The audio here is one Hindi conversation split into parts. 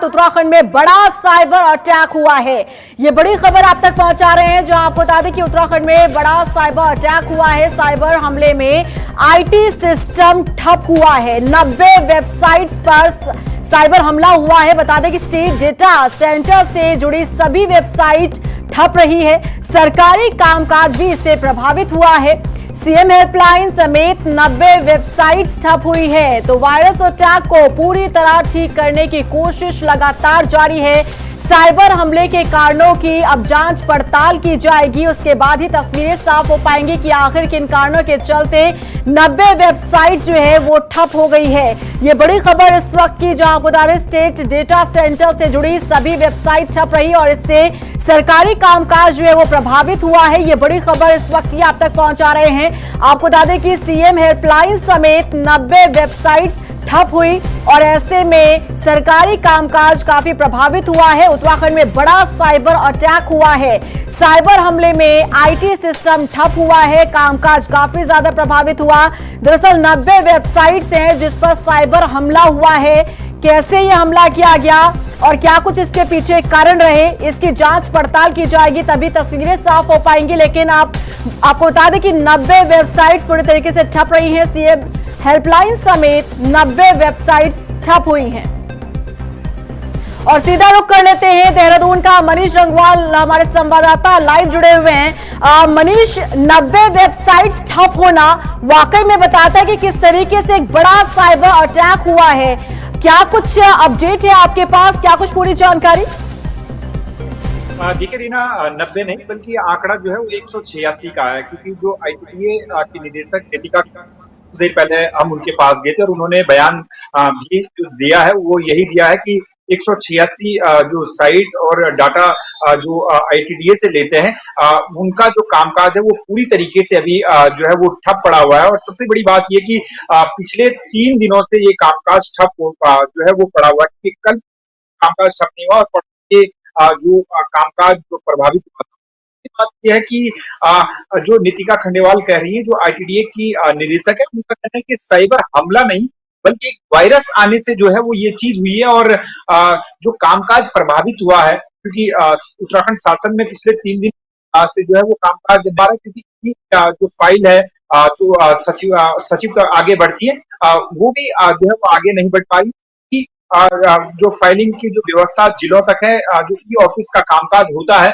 रात उत्तराखंड में बड़ा साइबर अटैक हुआ है। ये बड़ी खबर आप तक पहुंचा रहे हैं, जहां आपको बता दें कि उत्तराखंड में बड़ा साइबर अटैक हुआ है। साइबर हमले में आईटी सिस्टम ठप हुआ है। 90 वेबसाइट्स पर साइबर हमला हुआ है। बता दें कि स्टेट डेटा सेंटर से जुड़ी सभी वेबसाइट ठप रही है। सरकारी कामकाज भी इससे प्रभावित हुआ है। सीएम हेल्पलाइन समेत 90 वेबसाइट्स ठप हुई है। तो वायरस अटैक को पूरी तरह ठीक करने की कोशिश लगातार जारी है। साइबर हमले के कारणों की अब जांच पड़ताल की जाएगी। उसके बाद ही तस्वीरें साफ हो पाएंगी कि आखिर किन कारणों के चलते 90 वेबसाइट जो है वो ठप हो गई है। ये बड़ी खबर इस वक्त की, जहां बता दें स्टेट डेटा सेंटर से जुड़ी सभी वेबसाइट ठप रही और इससे सरकारी कामकाज जो है वो प्रभावित हुआ है। ये बड़ी खबर इस वक्त की आप तक पहुंचा रहे हैं। आपको बता दें कि सीएम हेल्पलाइन समेत 90 वेबसाइट ठप हुई और ऐसे में सरकारी कामकाज काफी प्रभावित हुआ है। उत्तराखंड में बड़ा साइबर अटैक हुआ है। साइबर हमले में आईटी सिस्टम ठप हुआ है। कामकाज काफी ज्यादा प्रभावित हुआ। दरअसल 90 वेबसाइट्स हैं जिस पर साइबर हमला हुआ है। कैसे ये हमला किया गया और क्या कुछ इसके पीछे कारण रहे, इसकी जांच पड़ताल की जाएगी, तभी तस्वीरें साफ हो पाएंगी। लेकिन आपको बता दें कि 90 वेबसाइट्स पूरी तरीके से ठप रही हैं। सीएम हेल्पलाइन समेत 90 वेबसाइट्स ठप हुई हैं। और सीधा रुख कर लेते हैं देहरादून का। मनीष रंगवाल हमारे संवाददाता लाइव जुड़े हुए हैं। मनीष, 90 वेबसाइट्स ठप होना वाकई में बताता है कि किस तरीके से एक बड़ा साइबर अटैक हुआ है। क्या कुछ अपडेट है आपके पास, क्या कुछ पूरी जानकारी? देखिए रीना, 90 नहीं बल्कि आंकड़ा जो है वो 186 का है, क्योंकि जो आईटीडीए की निदेशक नितिका देर पहले हम उनके पास गए थे और उन्होंने बयान भी जो दिया है वो यही दिया है कि 186 जो साइट और डाटा जो आईटीडीए से लेते हैं उनका जो कामकाज है वो पूरी तरीके से अभी जो है वो ठप पड़ा हुआ है। और सबसे बड़ी बात ये कि पिछले 3 दिनों से ये कामकाज ठप जो है वो पड़ा हुआ है, कि कल कामकाज ठप नहीं हुआ और ये जो कामकाज जो प्रभावित हुआ। बात यह है कि जो नितिका खंडेवाल कह रही है, जो आईटीडीए की निदेशक है, उनका कहना है कि साइबर हमला नहीं बल्कि एक वायरस आने से जो है वो ये चीज हुई है और जो कामकाज प्रभावित हुआ है, क्योंकि उत्तराखंड शासन में पिछले 3 दिन से जो है वो कामकाज बारह, क्योंकि जो फाइल है जो सचिव तक आगे बढ़ती है वो भी जो है वो आगे नहीं बढ़ पाई। जो फाइलिंग की जो व्यवस्था जिलों तक है, जो ई ऑफिस का कामकाज होता है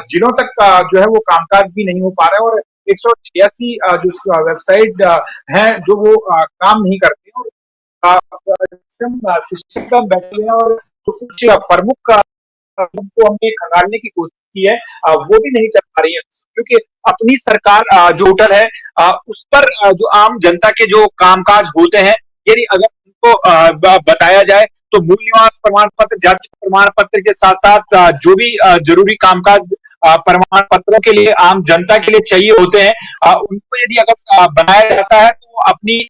जिलों तक जो है वो कामकाज भी नहीं हो पा रहा है और 186 जो वेबसाइट हैं जो वो काम नहीं करती और सिस्टम बैठे हैं और जो कुछ प्रमुख को हमने खंगालने की कोशिश की है वो भी नहीं चल पा रही है, क्योंकि अपनी सरकार जो होटल है उस पर जो आम जनता के जो कामकाज होते हैं, यदि अगर उनको बताया जाए तो मूल निवास प्रमाण पत्र, जाति प्रमाण पत्र के साथ साथ जो भी जरूरी कामकाज प्रमाण पत्रों के लिए आम जनता के लिए चाहिए होते हैं, उनको यदि अगर बनाया जाता है तो अपनी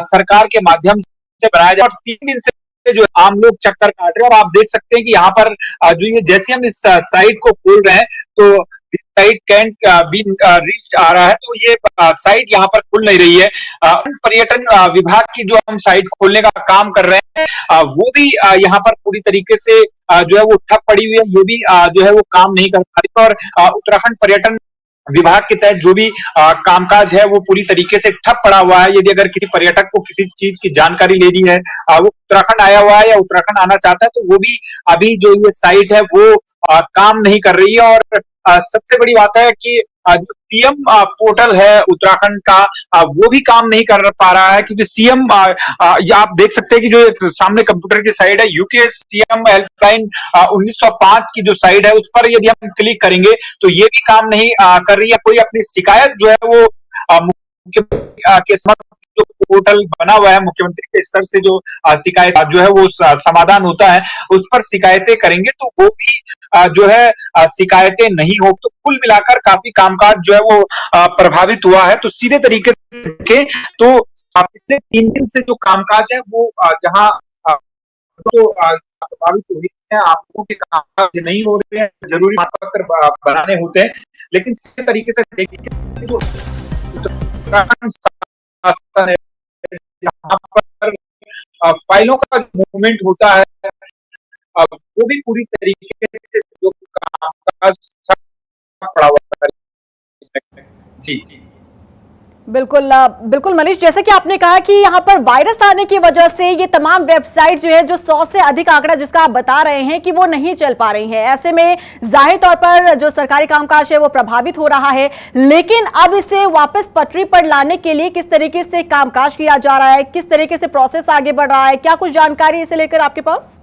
सरकार के माध्यम से बनाया जाए। और 3 दिन से जो आम लोग चक्कर काट रहे हैं और आप देख सकते हैं कि यहाँ पर जो ये जैसे हम इस साइट को खोल रहे हैं तो साइट कैंट बी रीच आ रहा है, तो ये साइट यहाँ पर खुल नहीं रही है। पर्यटन विभाग की जो हम साइट खोलने का काम कर रहे हैं वो भी यहाँ पर पूरी तरीके से जो है वो ठप पड़ी हुई है, ये भी जो है वो काम नहीं कर पा रही। और उत्तराखंड पर्यटन विभाग के तहत जो भी कामकाज है वो पूरी तरीके से ठप पड़ा हुआ है। यदि अगर किसी पर्यटक को किसी चीज की जानकारी लेनी है, वो उत्तराखंड आया हुआ है या उत्तराखंड आना चाहता है, तो वो भी अभी जो ये साइट है वो काम नहीं कर रही है। और सबसे बड़ी बात है कि जो सीएम पोर्टल है उत्तराखंड का वो भी काम नहीं कर पा रहा है, क्योंकि सीएम आप देख सकते हैं कि जो सामने कंप्यूटर की साइट है यूके सीएम हेल्पलाइन 1905 की जो साइट है उस पर यदि हम क्लिक करेंगे तो ये भी काम नहीं कर रही है। कोई अपनी शिकायत जो है वो मुख्यमंत्री के समक्ष जो पोर्टल बना हुआ है, मुख्यमंत्री के स्तर से जो शिकायत जो है वो समाधान होता है उस पर शिकायतें करेंगे तो वो भी जो है शिकायतें नहीं हो। तो कुल मिलाकर काफी कामकाज जो है वो प्रभावित हुआ है। तो सीधे तरीके से तो पिछले 3 दिन से जो कामकाज है वो जहां तो प्रभावित हुई है, आपको के कामकाज नहीं हो रहे हैं, जरूरी पत्र बनाने होते हैं, लेकिन सीधे तरीके से देखिए जो उत्तराखंड शासन है जहां पर फाइलों का मूवमेंट होता है वो भी पूरी तरीके से जो कामकाज पड़ा हुआ है। जी बिल्कुल बिल्कुल मनीष, जैसे कि आपने कहा कि यहाँ पर वायरस आने की वजह से ये तमाम वेबसाइट जो है, जो 100 से अधिक आंकड़ा जिसका आप बता रहे हैं कि वो नहीं चल पा रही है, ऐसे में जाहिर तौर पर जो सरकारी कामकाज है वो प्रभावित हो रहा है। लेकिन अब इसे वापस पटरी पर लाने के लिए किस तरीके से कामकाज किया जा रहा है, किस तरीके से प्रोसेस आगे बढ़ रहा है, क्या कुछ जानकारी इसे लेकर आपके पास?